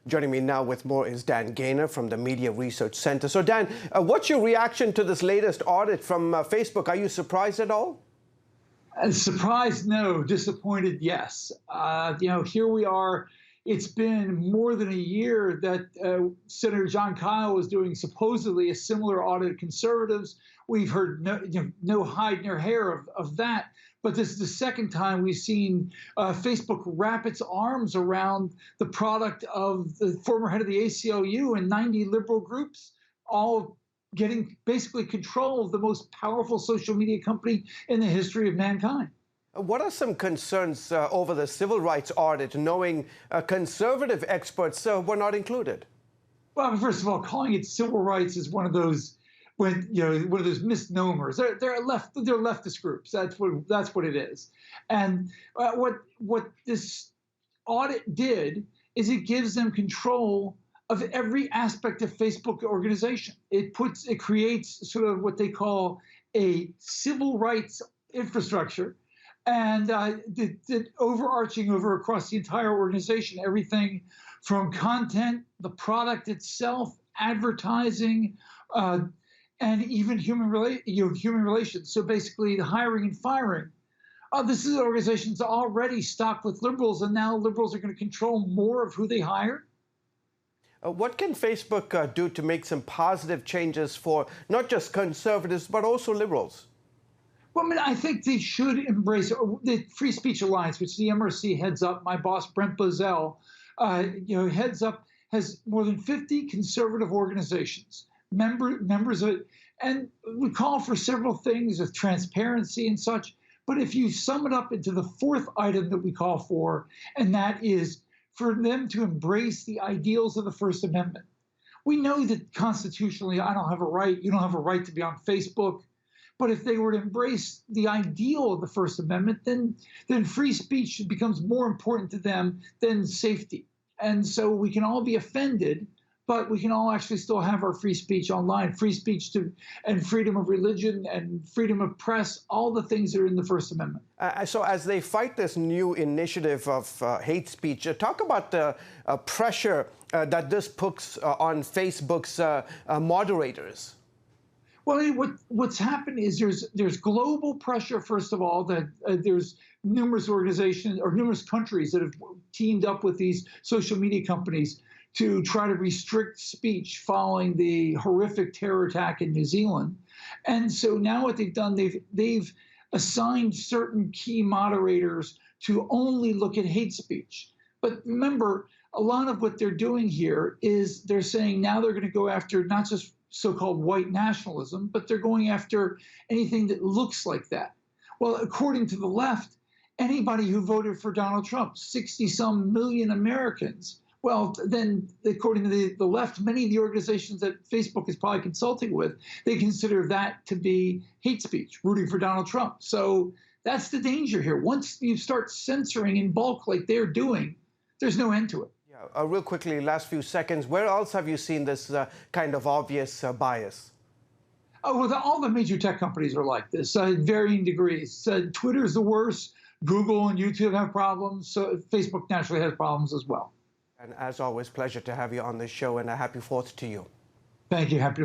Joining me now with more is Dan Gainor from the Media Research Center. So Dan, what's your reaction to this latest audit from Facebook? Are you surprised at all? Surprised, no. Disappointed, yes. Here we are. It's been more than a year that Senator John Kyle was doing supposedly a similar audit of conservatives. We've heard no hide nor hair of that. But this is the second time we've seen Facebook wrap its arms around the product of the former head of the ACLU and 90 liberal groups, all getting basically control of the most powerful social media company in the history of mankind. What are some concerns over the civil rights audit, knowing conservative experts were not included? Well, first of all, calling it civil rights is one of those one of those misnomers. They're leftist groups. That's what it is. And what this audit did is it gives them control of every aspect of Facebook organization. It creates sort of what they call a civil rights infrastructure, and the overarching across the entire organization, everything from content, the product itself, advertising, and even human relations. So basically, the hiring and firing. This is an organization that's already stocked with liberals, and now liberals are going to control more of who they hire. What can Facebook do to make some positive changes for not just conservatives, but also liberals? Well, I mean, I think they should embrace the Free Speech Alliance, which the MRC heads up. My boss, Brent Bozell, heads up, has more than 50 conservative organizations, members of it. And we call for several things of transparency and such. But if you sum it up into the fourth item that we call for, and that is for them to embrace the ideals of the First Amendment. We know that constitutionally, I don't have a right, you don't have a right to be on Facebook. But if they were to embrace the ideal of the First Amendment, then free speech becomes more important to them than safety. And so we can all be offended, but we can all actually still have our free speech online, free speech and freedom of religion and freedom of press, all the things that are in the First Amendment. So as they fight this new initiative of hate speech, talk about the pressure that this puts on Facebook's moderators. Well, what's happened is there's global pressure, first of all, that there's numerous organizations or numerous countries that have teamed up with these social media companies to try to restrict speech following the horrific terror attack in New Zealand. And so now what they've done, they've assigned certain key moderators to only look at hate speech. But remember, a lot of what they're doing here is they're saying now they're going to go after not just so-called white nationalism, but they're going after anything that looks like that. Well, according to the left, anybody who voted for Donald Trump, 60-some million Americans, well, then, according to the left, many of the organizations that Facebook is probably consulting with, they consider that to be hate speech, rooting for Donald Trump. So that's the danger here. Once you start censoring in bulk like they're doing, there's no end to it. Yeah, real quickly, last few seconds, where else have you seen this kind of obvious bias? Oh, well, all the major tech companies are like this, varying degrees. Twitter's the worst. Google and YouTube have problems. So Facebook naturally has problems as well. And as always, pleasure to have you on the show, and a happy 4th to you. Thank you. Happy